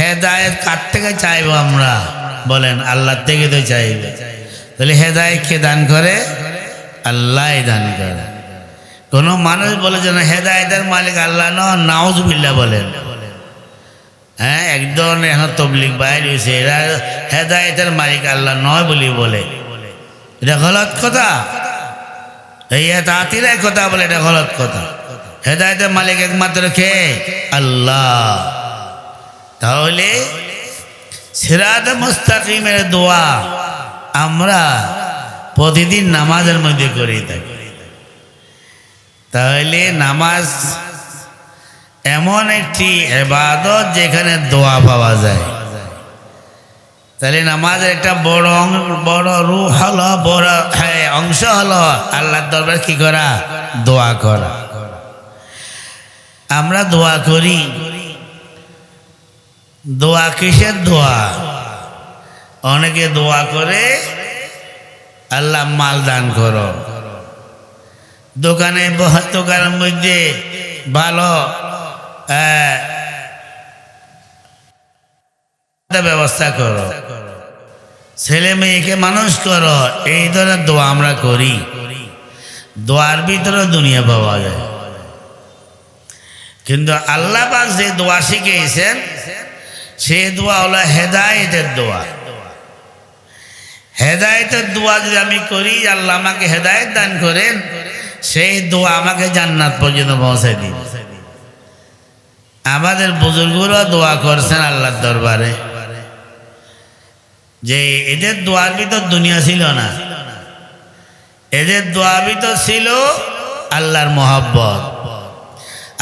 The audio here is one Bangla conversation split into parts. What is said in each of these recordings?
হেদায়েত কার থেকে চাইবো আমরা? বলেন, আল্লাহ থেকে তো চাইবে। তাহলে হেদায়েত কে দান করে? আল্লাহ দান করে। কোনো মানুষ বলে যে না হেদায়েতের মালিক আল্লাহ নন, নাউজুবিল্লাহ বলেন। হ্যাঁ, একজন এখন তবলিগ বাইর হয়েছে, এরা হেদায়েতের মালিক আল্লাহ নয় বলি বলে। এটা গলত কথা। এই তাঁতিরাই কথা বলে, এটা গলত কথা। হেদায়েতের মালিক একমাত্র কে? আল্লাহ। তাহলে সিরাত মুস্তাকিমের দোয়া আমরা প্রতিদিন নামাজের মধ্যে করে থাকি। তাহলে নামাজ এমন একটি ইবাদত যেখানে দোয়া পাওয়া যায়। তাহলে নামাজের একটা বড় রূহ হলো, বড় অংশ হলো আল্লাহর দরবারে কি করা? দোয়া করা। আমরা দোয়া করি। দোয়া কিসের দোয়া? অনেকে দোয়া করে আল্লাহ মাল দান করো, দোকানের মধ্যে ভালো ব্যবস্থা করো, ছেলে মেয়েকে মানুষ করো। এই ধরনের দোয়া আমরা করি। দোয়ার ভিতরে দুনিয়া পাওয়া যায়। কিন্তু আল্লাহ পাক যে দোয়া শিখিয়েছেন সেই দোয়া হলো হেদায়েতের দোয়া। হেদায়েতের দোয়া যদি আমি করি, আল্লাহ আমাকে হেদায়েত দান করেন, সেই দোয়া আমাকে জান্নাত পর্যন্ত পৌঁছায় দিন। আমাদের বুজুর্গরা দোয়া করছেন আল্লাহর দরবারে যে এদের দোয়ার ভিতর দুনিয়া ছিল না, এদের দোয়ার ভিতর ছিল আল্লাহর মহব্বত।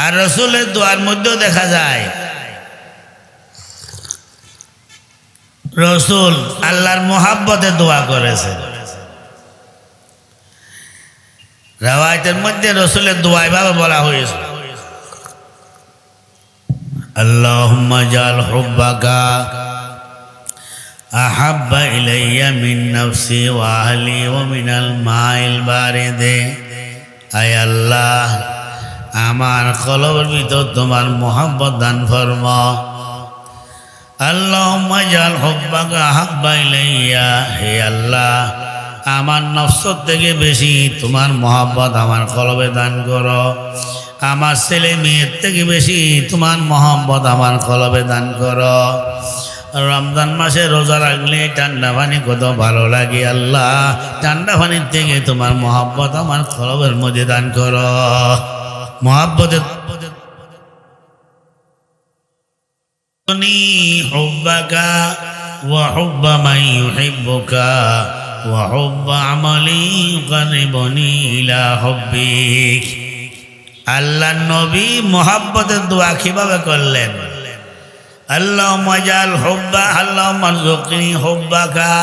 আর রসুলের দোয়ার মধ্যেও দেখা যায় রসুল আল্লাহর মহব্বতে দোয়া করেছেন। রাওয়ায়াতের মধ্যে রসুলের দোয়া এভাবে বলা হয়েছে, আল্লাহুম্মা জাল হুব্বাকা আহাব্বা ইলাইয়া মিন নাফসি ওয়া আহলি ওয়া মিনাল মাইল বারিদে। আয় আল্লাহ, আমার কলবের ভিতর তোমার মহব্বত দান ফরমা। আল্লাহুম্মা জাল হুব্বাকা আহাব্বা ইলাইয়া, হে আল্লাহ, আমার নফস থেকে বেশি তোমার মহব্বত আমার কলবে দান করো। আমার ছেলে মেয়ের থেকে বেশি তোমার মহব্বত আমার কলবে দান করো। রমজান মাসে রোজা রাখলে ঠান্ডা পানি কত ভালো লাগে আল্লাহ, ঠান্ডা পানির থেকে তোমার মহব্বত আমার কলবের মধ্যে দান করো। মহব্বতের হুব্বাকা ওয়া হুব্বা মান ইউহিব্বুকা ওয়া হুব্বা আমালি ইউকাররিবুনি ইলা হুব্বিক। আল্লাহ নবী মহব্বতের দোয়া কিভাবে করলেন? আল্লাহুম্মা জাল হুব্বা আল্লাহুম্মা রযুকনি হুব্বাকা,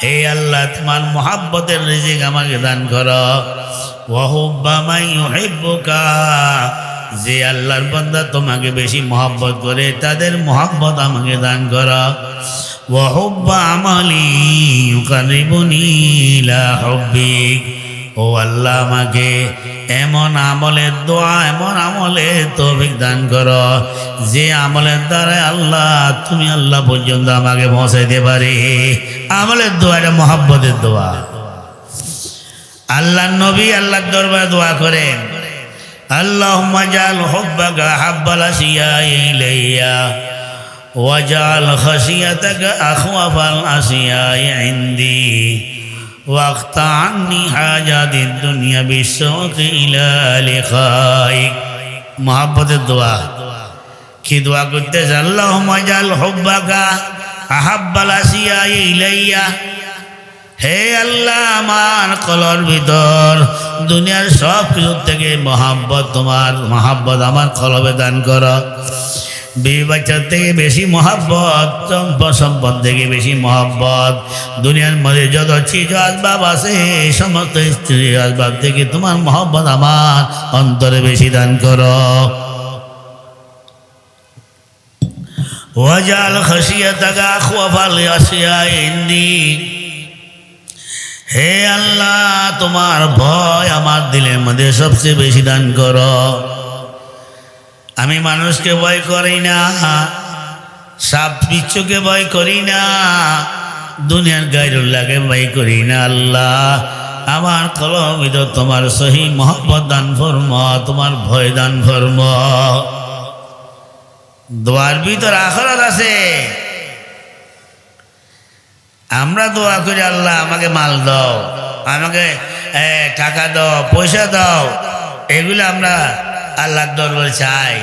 হে আল্লাহ তোমার মহব্বতের রিজিক আমাকে দান করো। ওয়া হুব্বা মান ইউহিব্বুকা, যে আল্লাহর বান্দা তোমাকে বেশি মহব্বত করে তাদের মহব্বত আমাকে দান করো। ওয়া হুব্বা আমালি ইউকাররিবুনি ইলা হুব্বিক, ও আল্লাহ আমাকে এমন আমলের দোয়া, এমন আমলের তৌফিক দান করো যে আমলের দ্বারা আল্লাহ তুমি আল্লাহ পর্যন্ত আমাকে পৌঁছাইতে পারে। আমলের দোয়া এটা মহব্বতের দোয়া। আল্লাহ নবী আল্লাহর দরবারে দোয়া করেন, আল্লাহুম্মা জাল হুব্বাকা হাব্বাল আসিয়া ইলাইয়া ওয়াজাল খাশিয়াতাকা আখওয়াফাল আসিয়া ইনদি ওয়াক্তা আন্নি হাজাতিদ দুনিয়া বিশ্বকি ইলা লিকাইক। মহব্বতের দোয়া। কি দোয়া করতে? আল্লাহুম্মা জাল হুব্বাকা আহাব্বাল আসিয়া ইলাইয়া, হে আল্লাহ আমার কলর ভিতর দুনিয়ার সব কিছু থেকে মহব্বত, তোমার মহব্বত আমার কলবে দান করো। বিবি বাচ্চার থেকে বেশি মহব্বত, সম্পদ থেকে বেশি মহব্বত, দুনিয়ার মধ্যে যত চিজ আসবাব আছে এই সমস্ত স্ত্রী আসবাব থেকে তোমার মহব্বত আমার অন্তরে বেশি দান করো। ওয়াজাল খাশিয়াতাকা আখওয়াফাল আসিয়া ইনদি, হে আল্লাহ তোমার ভয় আমার দিলের মধ্যে সবচেয়ে বেশি দান করো। আমি মানুষকে ভয় করি না, সাপ বিচ্ছুকে ভয় করি না, দুনিয়ার গায়রুল্লাহকে ভয় করি না। আল্লাহ আমার কলম ভিতর তোমার সহি মহব্বত দান ফরমা, তোমার ভয় দান ফরমা। দোয়ার ভিতর আখিরাত আছে। আমরা দোয়া করি আল্লাহ আমাকে মাল দাও, আমাকে টাকা দাও, পয়সা দাও, এগুলো আমরা আল্লাহর দরবারে চাই।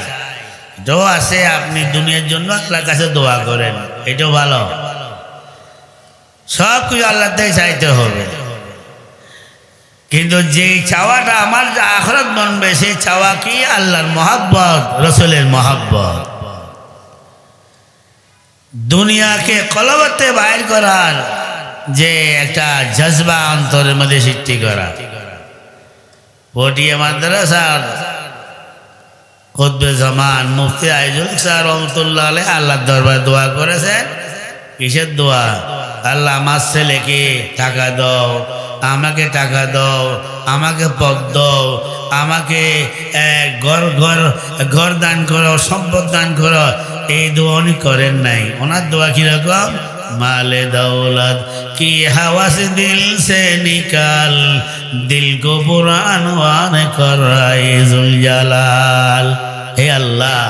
দোয়া আছে, আপনি দুনিয়ার জন্য আল্লাহর কাছে দোয়া করেন, এটাও ভালো। সব কিছু আল্লাহ থেকে চাইতে হবে, কিন্তু যে চাওয়াটা আমার যে আখিরাত বনবে, সেই চাওয়া কি? আল্লাহর মহব্বত, রসুলের মহব্বত। দুনিয়াকে কলবতে বাইর করার যে একটা জজবা অন্তরের মধ্যে সৃষ্টি করা। পটিয়া মাদ্রাসার কুতবে জামান মুফতি আইজুল স্যার রহমতুল্লাহ আলাইহি আল্লাহর দরবারে দোয়া করেছেন। কিসের দোয়া? আল্লাহ আমার ছেলেকে টাকা দাও, আমাকে টাকা দাও, আমাকে পদ দাও, আমাকে ঘর দান করো, সম্পদ দান করো। এই দোয়া উনি করেন নাই। ওনার দোয়া কিরকম? মালে দৌলত কি হাওয়াস দিল সে নিকাল, দিল কো পুরানওয়ান কর রাইজুল জালাল। হে আল্লাহ,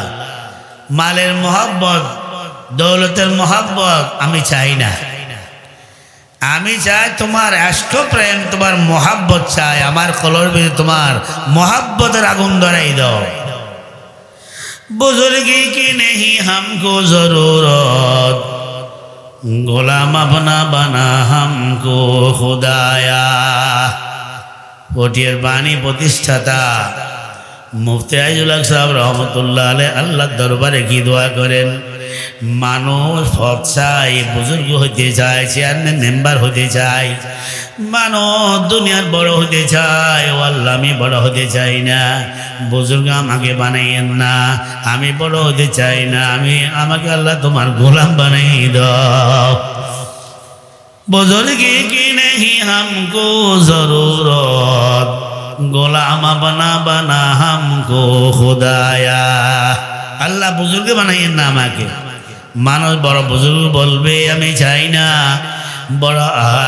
মালের মোহব্বত, দৌলতের মোহব্বত আমি চাই না। আমি চাই তোমার আষ্ট প্রেম, তোমার মোহাব্বত চাই। আমার কলর ভিতরে তোমার মোহাব্বতের আগুন ধরাই দাও। बुजुर्गी की नहीं हमको जरूरत, गुलाम अपना बना हमको खुदाया। পটিয়ার বাণী প্রতিষ্ঠাতা মুফতি আইজুল হক সাহেব রহমতুল্লাহ আলাইহি আল্লাহর দরবারে কি দোয়া করেন? মানুষ পদ চাই, বুজুর্গ হতে চায়, চেয়ারম্যান মেম্বার হতে চায়, মানুষ দুনিয়ার বড় হতে চায়। ও আল্লাহ, আমি বড় হতে চাই না, বুজুর্গ আমাকে বানাইয়েন না, আমি বড় হতে চাই না, আমাকে আল্লাহ তোমার গোলাম বানাই দাও। বুজুর্গি কি নেহি হামকো জরুরত, গোলাম বানা বানা হামকো খুদায়া। আল্লাহ বুজুর্গ বানাইয়েন না আমাকে। মানুষ বড় বুজুর্গ বলবে আমি চাই না, বড়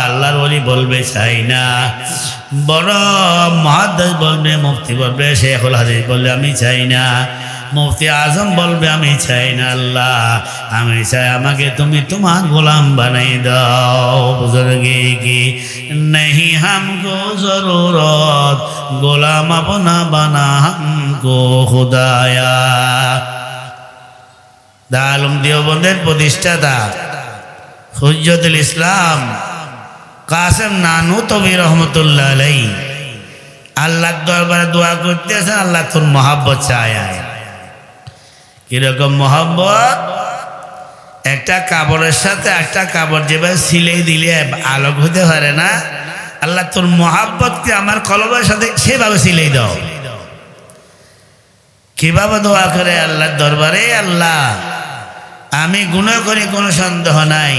আল্লাহর ওলি বলবে চাই না, বড় মুহাদ্দিস বলবে, মুফতি বলবে, শেখুল হাদিস বলবে আমি চাই না, মুফতি আজম বলবে আমি চাই না। আল্লাহ আমি চাই আমাকে তুমি তোমার গোলাম বানাই দাও। বুজুর্গি কি नहीं हमको जरूरत, গোলাম अपना बना हमको खुदाया। দারুল দেওবন্দের প্রতিষ্ঠাতা হুজ্জতুল ইসলাম কাসেম নানুতবী রহমতুল্লাহ আলাইহি আল্লাহর দরবারে দোয়া করতেছেন, আল্লাহ তোর মহব্বত চায়। কিরকম মহব্বত? একটা কাপড়ের সাথে একটা কাপড় যেভাবে সিলাই দিলে আলোক হতে পারে না, আল্লাহ তোর মহব্বতকে আমার কলবের সাথে সেভাবে সিলাই দাও। কিভাবে দোয়া করে আল্লাহর দরবারে? আল্লাহ আমি গুনাহ করি, কোনো সন্দেহ নাই,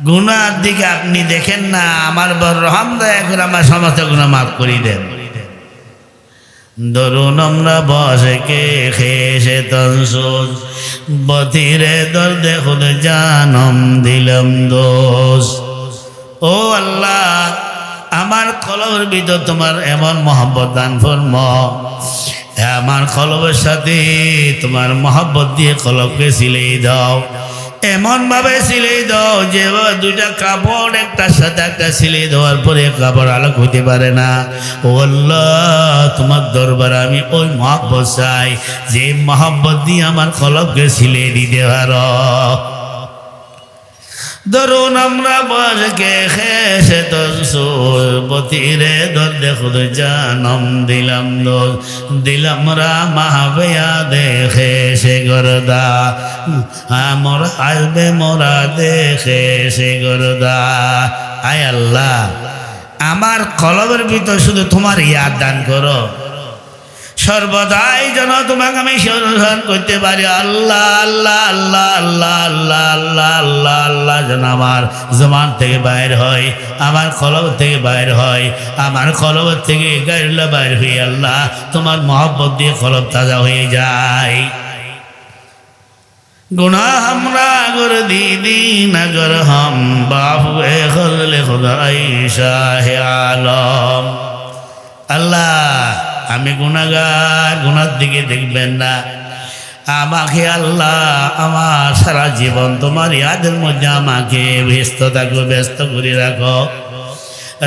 গুনার দিকে আপনি দেখেন না, আমার বড় রহম দয়া করে আমার সমস্ত গুনাহ মাফ করে দেন। দরুন আমরা বসে কে খেসে তনসুজ, বতিরে দর্দে খুদ জানম দিলাম দোষ। ও আল্লাহ, আমার কলবের ভিতর তোমার এমন মহব্বত দান ফরমা, আমার কলবের সাথে তোমার মহব্বত দিয়ে কলবকে সিলাই দাও, এমন ভাবে সিলাই দাও যে দুইটা কাপড় একটার সাথে একটা সিলাই দেওয়ার পরে কাপড় আলোক হতে পারে না। ও আল্লাহ, তোমার দরবারে আমি ওই মহব্বত চাই যে মহব্বত দিয়ে আমার কলবকে সিলাই দিতে পারো। দরুন আমরা বসকে খেসে তনসুজ, বতিরে দর্দে খুদ জানম দিলাম দোষ, দিলাম রা মাহবেয়া দেখে সে গরদা, মোরা আসবে মোরা দেখে সে গরদা। আয় আল্লাহ, আমার কলবের ভিতর শুধু তোমার ইয়াদ দান করো, সর্বদাই যেন তোমাকে আমি স্মরণ করতে পারি। আল্লাহ আল্লাহ আল্লাহ আল্লাহ আল্লাহ আল্লাহ আল্লাহ আল্লাহ যেন আমার জবান থেকে বাইর হয়, আমার কলব থেকে বাইর হয়, আমার কলব থেকে গায়রুল্লাহ বাইর হয়ে আল্লাহ তোমার মহব্বত দিয়ে কলব তাজা হয়ে যায়। गुनाह हमरा गर दीदी नगर हम बाप खजल खुदाई शाह आलम আল্লাহ আমি গুনাহগার গুনার দিকে দেখবেন না আমাকে আল্লাহ আমার সারা জীবন তোমার ইয়াদের মধ্যে আমাকে ব্যস্ত করে রাখো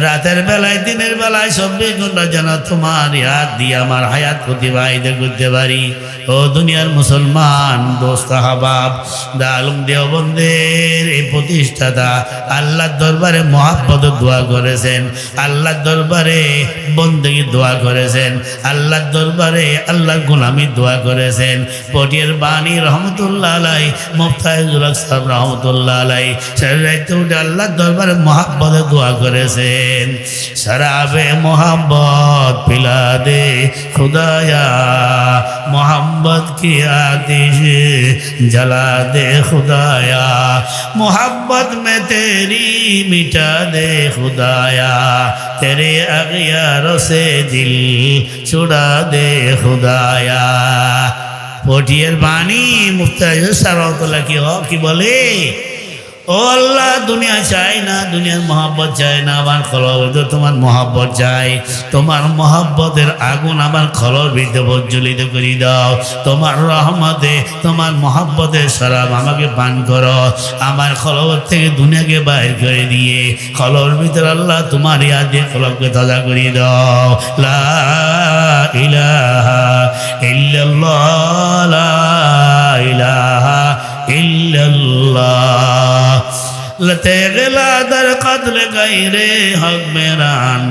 রাতের বেলায় দিনের বেলায় 24 ঘন্টা যেন তোমার ইয়াদ দিয়ে আমার হায়াত অতিবাহিত করতে পারি ও দুনিয়ার মুসলমান দোস্ত হাবাব দালুম দেওবন্দের এই প্রতিষ্ঠাতা আল্লাহর দরবারে মহাব্বত দোয়া করেছেন আল্লাহর দরবারে বন্দেগী দোয়া করেছেন আল্লাহর দরবারে আল্লাহর গোলামি দোয়া করেছেন পটিয়ার বাণী রহমতুল্লাহ আলাই মুফতাহিজুল হক সাহেব রহমতুল্লাহ আলাই সারাইতে উঠে আল্লাহর দরবারে মহাব্বত দোয়া করেছেন शराबे मोहब्बत पिला दे खुदाया मोहब्बत की आतिश जला दे खुदाया मोहब्बत में तेरी मिटा दे खुदाया तेरे अगियारों से दिल छुड़ा दे खुदाया पोटियर बानी मुफ्ताहिजुल सरवतुल्लाह की बोले ও আল্লাহ দুনিয়া চাই না দুনিয়ার মহব্বত চাই না আমার কলর ভিতরে তোমার মহব্বত চাই তোমার মহব্বতের আগুন আমার কলর ভিতরে প্রজ্বলিত করে দাও তোমার রহমতে তোমার মহব্বতের শরাব আমাকে পান করো আমার কলর থেকে দুনিয়াকে বাইর করে দিয়ে কলর ভিতরে আল্লাহ তোমার ইয়াদ দিয়ে কলবকে তাজা করে দাও লা ইলাহা ইল্লাল্লাহ লা ইলাহা ইল্লাল্লাহ लते गला दर कत्ल गैरे हक मेरान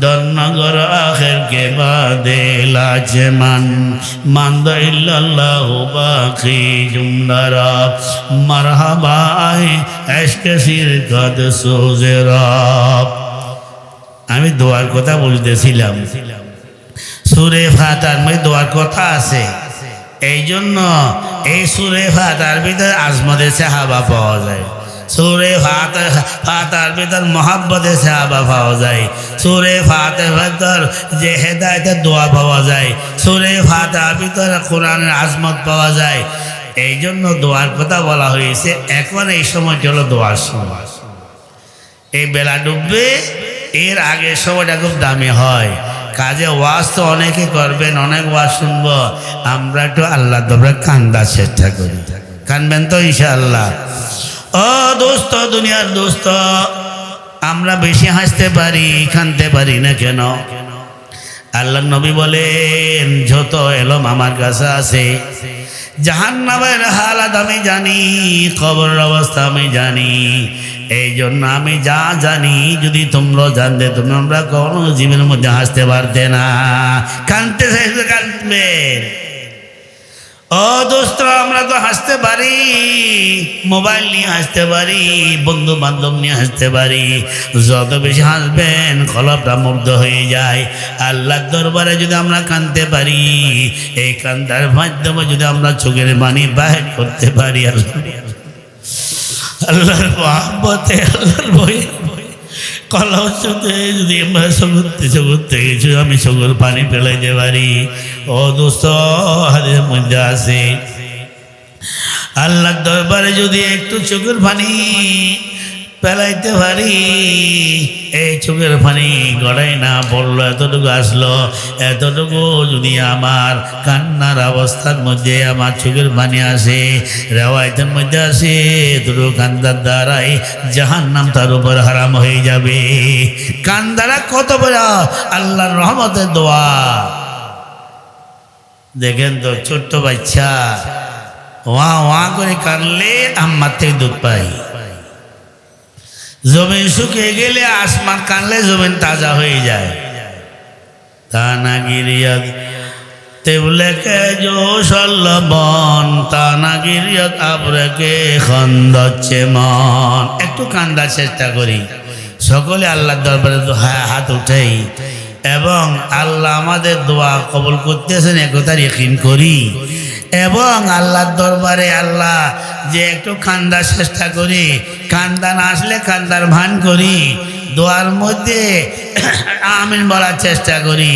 दर नगर आखिर के बाद लाजमन मंद इल्लल्लाहु बाकी जुमलरा मरहबा इश्क शिरकत सोजराब আমি দোয়ার কথা বলতেছিলাম সূরা ফাতিহার মধ্যে দোয়ার কথা আছে এই জন্য এই সূরা ফাতিহার ভিতরে আজমতে সাহাবা পাওয়া যায় সূরা ফাতিহার ভিতর মহব্বতে সাহাবা পাওয়া যায় সূরা ফাতিহার ভিতর যে হেদায়েতের দোয়া পাওয়া যায় সূরা ফাতিহার ভিতর কোরআনের আজমত পাওয়া যায় এই জন্য দোয়ার কথা বলা হয়েছে এখন এই সময় হলো দোয়ার সময় এই বেলা ডুববে এর আগে সময়টা খুব দামি হয় কাজে ওয়াজ তো অনেকে করবেন অনেক ওয়াজ শুনবো আমরা একটু আল্লাহ দরবারে কান্দার চেষ্টা করি কানবেন তো ইনশাআল্লাহ ও দোস্ত দুনিয়ার দোস্ত আমরা বেশি হাসতে পারি কানতে পারি না কেন আল্লাহ নবী বলেন যত এলম আমার কাছে আছে জাহান্নামের হালাত আমি জানি কবরের অবস্থা আমি জানি এই জন্য আমি যা জানি যদি তোমরা জানতে তোমরা কোনো জীবনের মধ্যে হাসতে পারতে না কানতে চাইলে কানবে ও দোস্ত আমরা তো হাসতে পারি মোবাইল নিয়ে হাসতে পারি বন্ধু বান্ধব নিয়ে হাসতে পারি যত বেশি হাসবেন কলবটা মুগ্ধ হয়ে যায় আল্লাহর দরবারে যদি আমরা কানতে পারি এই কান্দার মাধ্যমে যদি আমরা চোখের পানি বাহির করতে পারি আল্লাহর মহব্বতে আল্লাহর ভয়ে কলব চোখে যদি আমরা চোখতে কিছু আমি চোখের পানি ফেলাইতে পারি ও দোস্ত হাতের মধ্যে আছে আল্লাহর দরবারে যদি একটু চোখের পানি ফেলাইতে পারি এই চোখের পানি গড়াই না পড়লো এতটুকু আসলো এতটুকু যদি আমার কান্নার অবস্থার মধ্যে আমার চোখের পানি আসে রেওয়ায়তের মধ্যে আসে এতটুকু কান্দার দ্বারাই জাহান্নাম তার উপর হারাম হয়ে যাবে কান্দারা কত বড় আল্লাহর রহমতের দোয়া দেখেন তো ছোট্ট বাচ্চা ওয়া ওয়া করে কানলে আম্মার থেকে দুধ পাই জমিন শুকিয়ে গেলে আসমান কানলে জমিন তাজা হয়ে যায় তানা গিরিয়ত তেবলেকে জোশল্লবন তানা গিরিয়ত আবরেকে খন্দচ্ছে মন একটু কান্দার চেষ্টা করি সকলে আল্লাহর দরবারে হাত উঠাই এবং আল্লাহ আমাদের দোয়া কবুল করতেছেন একথার ইয়াকিন করি এবং আল্লাহর দরবারে আল্লাহ যে একটু কান্দার চেষ্টা করি কান্দা না আসলে কান্দার ভান করি দোয়ার মধ্যে আমিন বলার চেষ্টা করি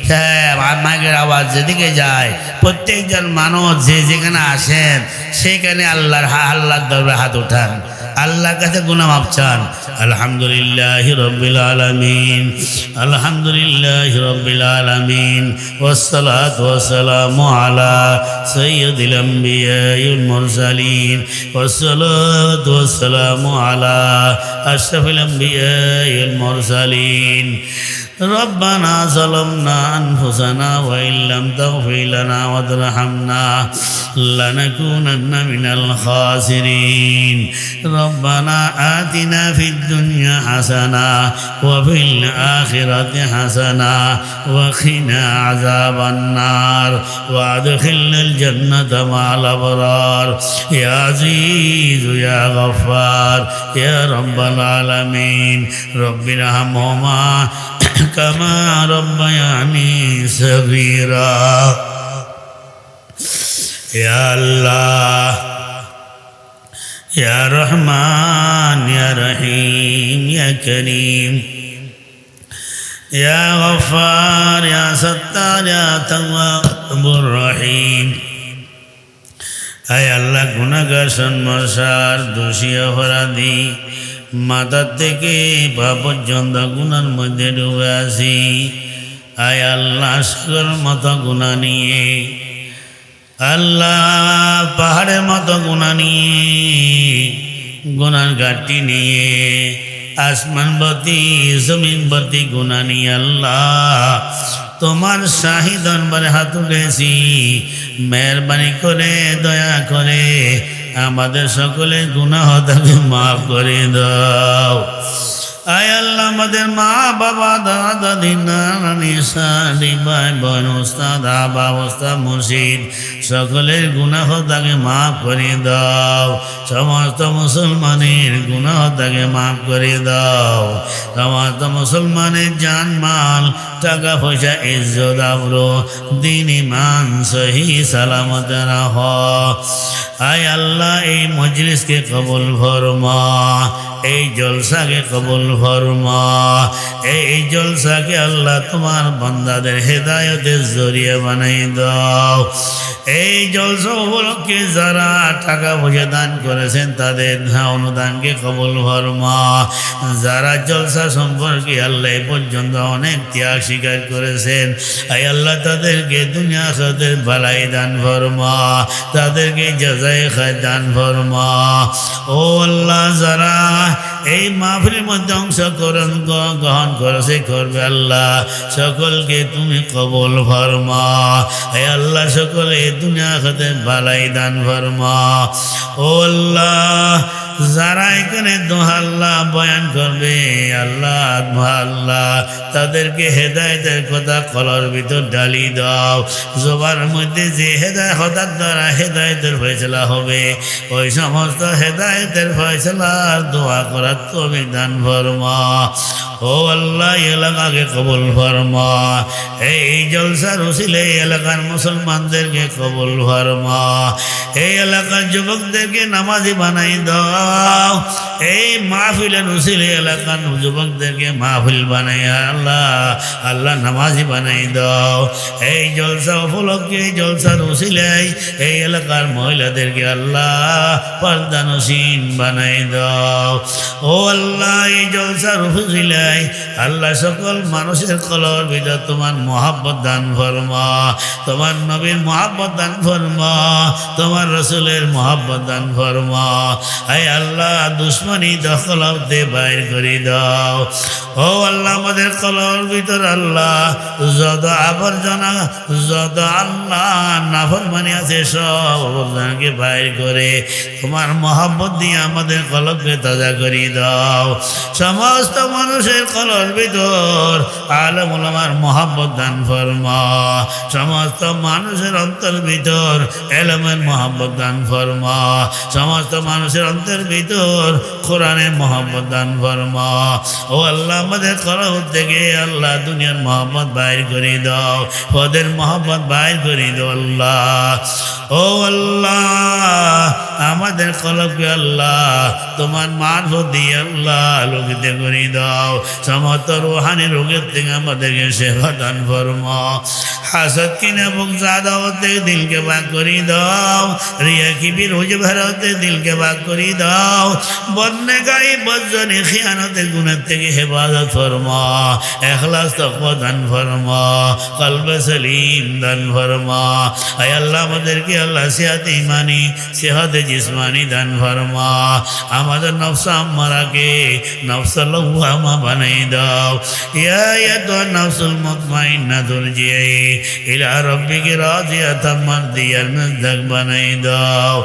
হ্যাঁ, মাইকের আওয়াজ যেদিকে যায় প্রত্যেকজন মানুষ যে যেখানে আসেন সেখানে আল্লাহর দরবারে হাত উঠান, আল্লাহর কাছে গুনাহ মাফ চান। আলহামদুলিল্লাহি রাব্বিল আলামিন, আলহামদুলিল্লাহি রাব্বিল আলামিন, ওয়াসসালাতু ওয়াসসালামু আলা সাইয়্যিদিল আমবিয়াইল মুরসালিন, ওয়াসসালাতু ওয়াসসালামু আলা আশরাফিল আমবিয়াইল মুরসালিন। ربنا ظلمنا أنفسنا وإن لم تغفر لنا وترحمنا لنكونن من الخاسرين. ربنا آتنا في الدنيا حسنة وفي الآخرة حسنة وقنا عذاب النار وأدخلنا الجنة مع الأبرار يا عزيز يا غفار يا رب العالمين. رب ارحمهما كما ربياني صغيرا. يا الله يا رحمن يا رحيم يا كريم يا غفار يا ستار يا تواب الرحيم. আয় আল্লাহ, গুনাহগার সন্মসার দোষী অপরাধী মাথা থেকে পা পর্যন্ত গুনার মধ্যে ডুবে আছি। আয় আল্লাহ, সাগর মতো গুনাহ নিয়ে, আল্লাহ পাহাড়ের মতো গুনাহ নিয়ে, গুনার ঘাটতি নিয়ে, আসমানবতী জমিনবতী গুনাহ নিয়ে আল্লাহ তোমার শাহী দরবারে হাত উঠেছি। মেহরবানি করে দয়া করে আমাদের সকলের গুনাহ তাকে মাফ করে দাও। আয় আল্লাহ, আমাদের মা বাবা দাদা দাদি নানি সাদি ভাই বোন উস্তাদ আবা উস্তাদ মুর্শিদ সকলের গুনাহ তাকে মাফ করে দাও। সমস্ত মুসলমানের গুনাহ তাকে মাফ করে দাও। সমস্ত মুসলমানের জানমাল টাকা পয়সা ইজ্জত আবরু দিন ইমান সহি সালামত রাখ। আয় আল্লাহ, এই মজলিসকে কবুল ফরমা, এই জলসাকে কবুল ফরমা। এই জলসাকে আল্লাহ তোমার বান্দাদের হেদায়েতের জরিয়া বানাই দাও। এই জলসা উপলক্ষে যারা টাকা পয়সা দান করেছেন তাদের অনুদানকে কবুল ফরমা। যারা জলসা সম্পর্কে আল্লাহ এ পর্যন্ত অনেক ত্যাগ স্বীকার করেছেন, আয় আল্লাহ তাদেরকে দুনিয়া আখিরাতের ভালাই দান ফরমা, তাদেরকে জাযায়ে খায়র দান ফরমা। ও আল্লাহ, যারা এই মাহফিলের মধ্যে অংশগ্রহণ গ্রহণ করেছে করবে আল্লাহ সকলকে তুমি কবুল ফরমা। হে আল্লাহ, সকলে দুনিয়া আখিরাতে ভালাই দান ফরমা। ও আল্লাহ, যারা এখানে দোহাল্লা বয়ান করবে আল্লাহ আল্লাহ তাদেরকে হেদায়েতের কথা কলর ভিতর ঢালি দাও। জবার মধ্যে যে হঠাৎ দ্বারা হেদায়েতের ফয়সালা হবে ওই সমস্ত হেদায়েতের ফয়সালার দোয়া করার তৌফিক দান ফরমা। ও আল্লাহ, এলাকাকে কবুল ফরমা। এই জলসার উসিলে এলাকার মুসলমানদেরকে কবুল ফরমা। এই এলাকার যুবকদেরকে নামাজি বানাই দাও। এই মাহফিলের উসিলে এলাকার যুবকদেরকে মাহফিল বানাই আল্লাহ আল্লাহ নামাজি বানাই দাও। এই জলসা উপলক্ষে এই জলসার উসিলে এই এলাকার মহিলাদেরকে আল্লাহ পর্দানসীন বানাই দাও। ও আল্লাহ, এই জলসার উসিলে আল্লাহ সকল মানুষের কলর ভিতর তোমার মহাব্বত দান ফরমা, তোমার নবীর মহাব্বত দান ফরমা, তোমার রসুলের মহাব্বত দান ফরমা। আয় আল্লাহ, দুশ্মনী দখল হতে বাইর করে দাও। ও আল্লাহ, আমাদের কলর ভিতর আল্লাহ যত আবর্জনা যত আল্লাহ নাফরমানি আছে সব আবর্জনাকে বাইর করে তোমার মহাব্বত দিয়ে আমাদের কলবকে তাজা করে দাও। সমস্ত মানুষের কলর ভিতর আলেম ওলামার মহাব্বত দান ফরমা। সমস্ত মানুষের অন্তর ভিতর এলমের মহাব্বত দান ফরমা। সমস্ত মানুষের অন্তর ভিতর কোরআনের মহাব্বত দান ফরমা। ও আল্লাহ, আমাদের কলব থেকে আল্লাহ দুনিয়ার মহাব্বত বাইর করে দাও, ওদের মহাব্বত বাইর করে দাও আল্লাহ। ও আল্লাহ, আমাদের কলবকে আল্লাহ তোমার মারফত দিয়ে আল্লাহ আলোকিত করে দাও। সমস্ত রুহানি রোগের থেকে আমাদেরকে সেবা দান ফরমাও। হাসদ কিনা বুক জাদাওয়াত থেকে দিলকে পাক করে দাও, রিয়া কিবির হুজুব হারাতে দিলকে পাক করে দাও, বদনেগাই বজ্জনে খিয়ানতের গুনাহ থেকে হেফাজত ফরমাও, ইখলাস তাকওয়া দান ফরমাও, কলবে সলিম দান ফরমাও। আয় আল্লাহ আমাদেরকে আল্লাহ সিহাত ইমানি সিহাত জিসমানি দান ফরমাও। আমাদের নফস আম্মারাকে নফস লওয়ামা বানাই দাও। ইয়া আইয়াতুন নফসুল মুতমাইন্না তুরজিই ইলা রাব্বিকি রাদিয়াতাম মারদিয়ান মুজদাক বানাই দাও।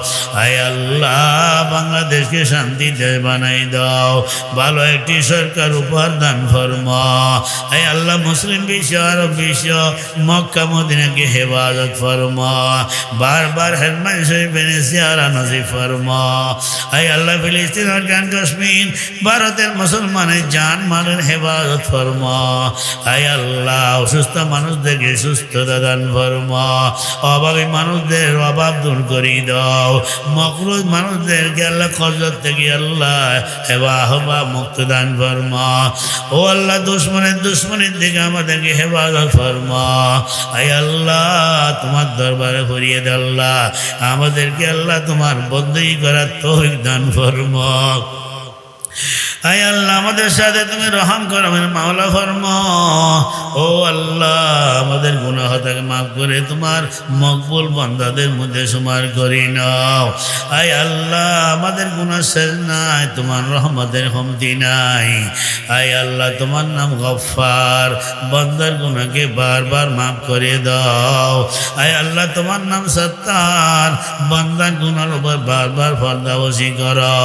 আয় আল্লাহ বাংলাদেশকে শান্তি দেশ বানাই দাও, ভালো একটি সরকার উপহার দান ফরমাও। আয় আল্লাহ মুসলিম বিশ্ব আরব বিশ্ব মক্কা মদিনাকে হেফাজত ফরমাও, বারবার হেরমান শরীফের জিয়ারত নসিব ফরমাও। আয় আল্লাহ ফিলিস্তিন আফগান কাশ্মীর ভারতের মুসলমানের জান মালের হেফাজত ফরমাও। আয় আল্লাহ অসুস্থ মানুষদেরকে সুস্থতা দান ফরমাও, অভাবী মানুষদের অভাব দূর করে দাও, মকরুজ মানুষদেরকে আল্লাহ কর্জত থেকে আল্লাহ হেবা মুক্ত দান ফরমাও। ও আল্লাহ দুশ্মনের দিকে আমাদেরকে হেফাজত ফরমাও। আয় আল্লাহ তোমার দরবারে ফরিয়ে দে আল্লাহ আমাদেরকে আল্লাহ তোমার বন্দী করার তৌফিক দান ফরমাও। আয় আল্লাহ আমাদের সাথে তুমি রহম করো, মাওলা ফরমাও। ও আল্লাহ আমাদের গুনাহ থেকে মাফ করে তোমার মকবুল বান্দাদের মধ্যে শুমার করে নাও। আয় আল্লাহ আমাদের গুনাহ শেষ নাই, তোমার রহমতের কমতি নাই। আয় আল্লাহ তোমার নাম গফফার, বান্দার গুনাহকে বারবার মাফ করে দাও। আয় আল্লাহ তোমার নাম সত্তার, বান্দার গুনার উপর বারবার পর্দাবসী করো।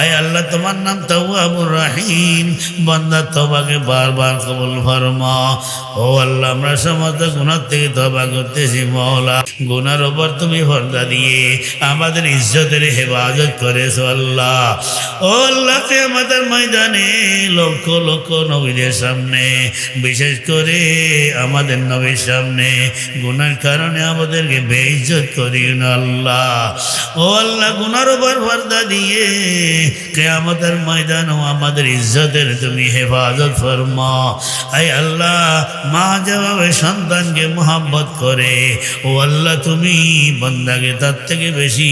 আয় আল্লাহ তোমার নাম তাওয়াবুর রহিম, বান্দার তওবাকে বারবার কবুল ফরমাও। ও আল্লাহ আমরা সমস্ত গুনাহ থেকে তওবা করতেছি মাওলা, গুনার উপর তুমি পর্দা দিয়ে আমাদের ইজ্জতের হেফাজত করেছো আল্লাহ। ও আল্লাহ কিয়ামতের ময়দানে লক্ষ লক্ষ নবীদের সামনে, বিশেষ করে আমাদের নবীর সামনে গুনার কারণে আমাদেরকে বেইজ্জত করিও না আল্লাহ। ও আল্লাহ গুনার উপর পর্দা দিয়ে কিয়ামতের ময়দানে আমাদের ইজ্জতের তুমি হেফাজত ফরমাও। আয় আল্লাহ মা যেভাবে সন্তানকে মোহাব্বত করে, ও আল্লাহ তুমি বান্দাকে তার থেকে বেশি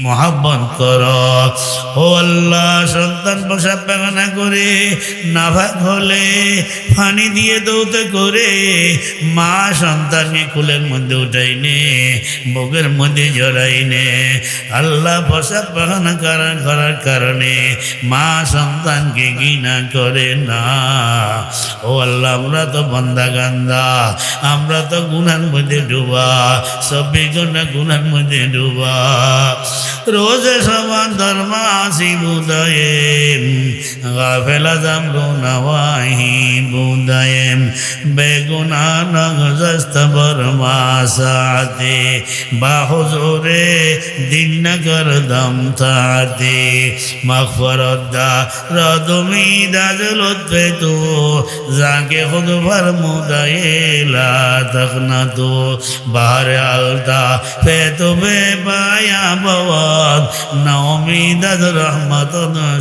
মোহাব্বত করো। ও আল্লাহ সন্তান প্রসাব পায়খানা করে নাভাগ হলে পানি দিয়ে দৌতে করে মা সন্তানকে কুলের মধ্যে উঠাই নে, বুকের মধ্যে জড়াই নে। আল্লাহ প্রসাব পায়খানা করার কারণে মা সন্তানকে ঘৃণা করে না। ও আল্লাহ আমরা তো বান্দা গান্দা, আমরা তো গুনার মধ্যে ডুবা, সবই গুনার মধ্যে ডুবা। রোজে সমান ধর্ম আসি বুদায়েম, গাফেলা জামরু নওয়াহি বুদায়েম, বেগুনা নগজস্ত বরমাসাতে, বাহুজুরে দিন নগর দম তাতে, মগফরদ্দা রদমি দাজলত पे तो जाके खुद फरमुदाए ला तकना तो बाहर अलता पे तो बेपाया बवाद नौमीद रहमत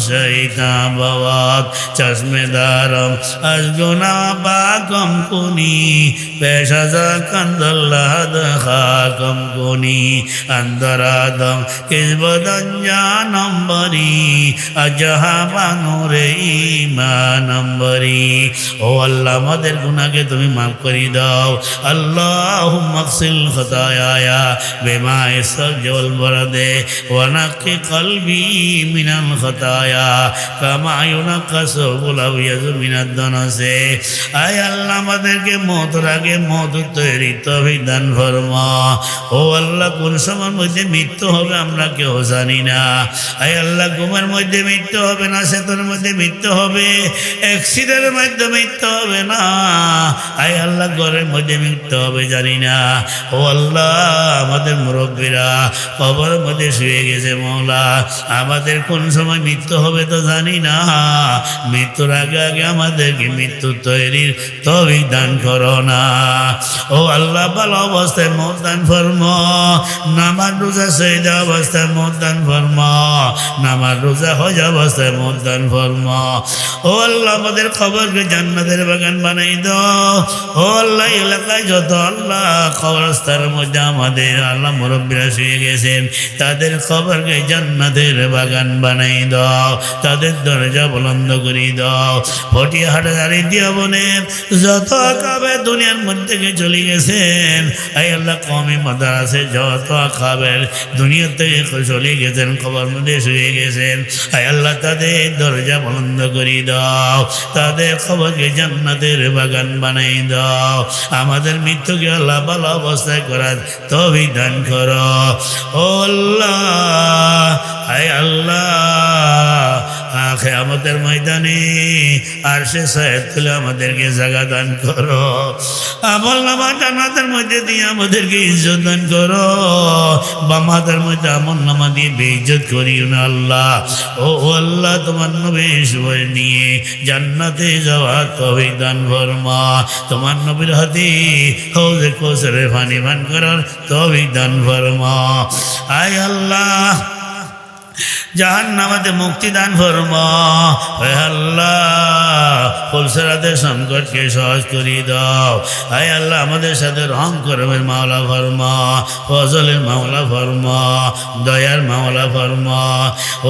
शैता बवाद चश्मेदारम अजगुना बाकम कुनी पेशा जा कंदल्ला खाकम कुनी अंदर आदम किस बदन जानम बरी अजहा बानुरे ईमानम्बरी। ओ अल्लाह আমাদের গুনাহকে তুমি মাফ করে দাও। আল্লাহুম্মা আগসিল খতায়ায়া বিমা'i সালজি ওয়াল বারাদে ওয়া নাক্কি কলবি মিনাল খতায়া কামা ইউনাক্কাসুল আবিয়াযু মিনাদ দানাসে। আয় আল্লাহ আমাদেরকে মওতের আগে মওত তৈরি তৌফিক দান ফরমাও। ও আল্লাহ কোন সময়ের মধ্যে মৃত্যু হবে আমরা কেউ জানি না। আয় আল্লাহ ঘুমের মধ্যে মৃত্যু হবে না, সেতুর মধ্যে মৃত্যু হবে, অ্যাক্সিডেন্টের মধ্যে মৃত্যু হবে না। আয় আল্লাহ ঘরের মধ্যে মৃত্যু হবে জানি না। ও আল্লাহ আমাদের মুরব্বীরা কবরের মধ্যে শুয়ে গেছে মাওলা, আমাদের কোন সময় মৃত্যু হবে তো জানি না। মৃত্যুর আগে আগে আমাদেরকে মৃত্যু তৈরির তৌফিক দান করো না। ও আল্লাহ ভালো অবস্থায় মওত দান ফরমা, নামাজ রোজা শহীদ অবস্থায় মওত দান ফরমা, নামাজ রোজা হজ অবস্থায় মওত দান ফরমা। ও আল্লাহ আমাদের কবরকে জান্নাতের বাগান বানাই দাও। ও আল্লাহ এলাকায় যত আল্লাহ কবরস্থানের মধ্যে আমাদের আল্লাহ মুরব্বীরা শুয়ে গেছেন, তাদের কবরকে জান্নাতের বাগান বানাই দাও, তাদের দরজা বুলন্দ করে দাও। ফটিয়াহাটা দাঁড়িয়ে দিয়া বোনের যত আকাবে দুনিয়ার মধ্যে চলে গেছেন, এই আল্লাহ কওমি মাদ্রাসে যত আকাবের দুনিয়া থেকে চলে গেছেন, কবর মধ্যে শুয়ে গেছেন, এই আল্লাহ তাদের দরজা বুলন্দ করে দাও, তাদের কবরকে জান্নাতের বাগান বানাই দাও। আমাদের মৃত্যুকে আল্লাহ ভালো অবস্থায় করার তৌফিক দান করো। ও আল্লাহ, আয় আল্লাহ কিয়ামতের ময়দানে আরশে সায়েদ তুলে আমাদেরকে জায়গা দান করো। আমল নামা জান্নাতের মধ্যে দিয়ে আমাদেরকে ইজ্জত দান করো। বাম হাতের মধ্যে আমল নামা দিয়ে বেইজ্জত করিও না আল্লাহ। ও আল্লাহ, তোমার নবী সবাই নিয়ে জান্নাতে যাওয়া তৌফিক দান ফরমা। তোমার নবীর হাতে হৌজে কৌসরের পানি পান করার তৌফিক দান ফরমা। আয় আল্লাহ, জাহান্নামতে মুক্তি দান ফরমা। হে আল্লাহ, ফুলসরাতের সংকটকে সহজ করে দাও। হে আল্লাহ, আমাদের সাথে রহম করবেন মাওলা ফরমা, ফজলের মাওলা ফরমা, দয়ার মাওলা ফরমা।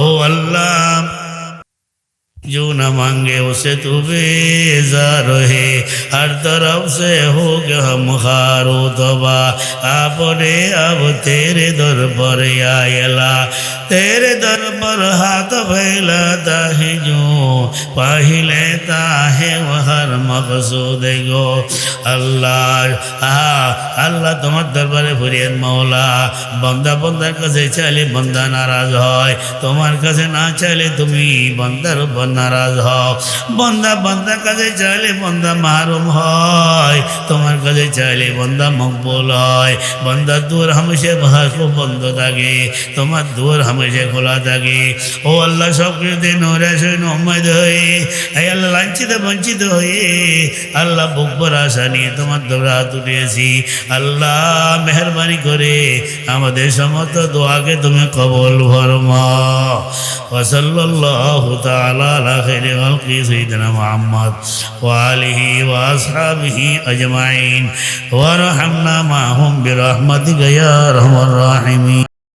ও আল্লাহ, जो न मांगे उसे तू बेजार है, हर तरफ से हो गया हम खारो तबा। आपने अब तेरे दर पर आयला, तेरे दर पर हाथ फैलाता है जो पाह लेता है वह हर मकसूद गो। अल्लाह अल्लाह तुम्हार दरबारे फरियाद मौला। बंदा बंदार काছে চাইলে बंदा नाराज হয়, তোমার কাছে না চাইলে তুমি বন্দার উপর নারাজ হও। বন্দা বন্দার কাছে চাইলে বন্দা মাহরুম হয়, তোমার কাছে চাইলে বন্দা মকবুল হয়। বন্দার দুয়ার হামেশা বন্ধ থাকে, তোমার দুয়ার হামেশা খোলা থাকে। ও আল্লাহ, সব কিছুতে নৈরাশ হয়ে উম্মাদ হয়ে, এই আল্লাহ লাঞ্ছিত বঞ্চিত হয়ে আল্লাহ বুক ভরা আশা নিয়ে তোমার দৌড়ে হাত উঠিয়েছি। আল্লাহ মেহরবানি করে আমাদের সমস্ত দোয়াকে তুমি কবুল ফরমা। ওয়াসাল্লাল্লাহু তাআলা আলা খাইরি খালকি সাইয়্যিদিনা মুহাম্মদ ওয়া আলিহি ওয়া আসহাবিহি আজমাইন ওয়ারহামনা মাহুম বিরহমাতিকা ইয়া আরহামার রাহিমিন।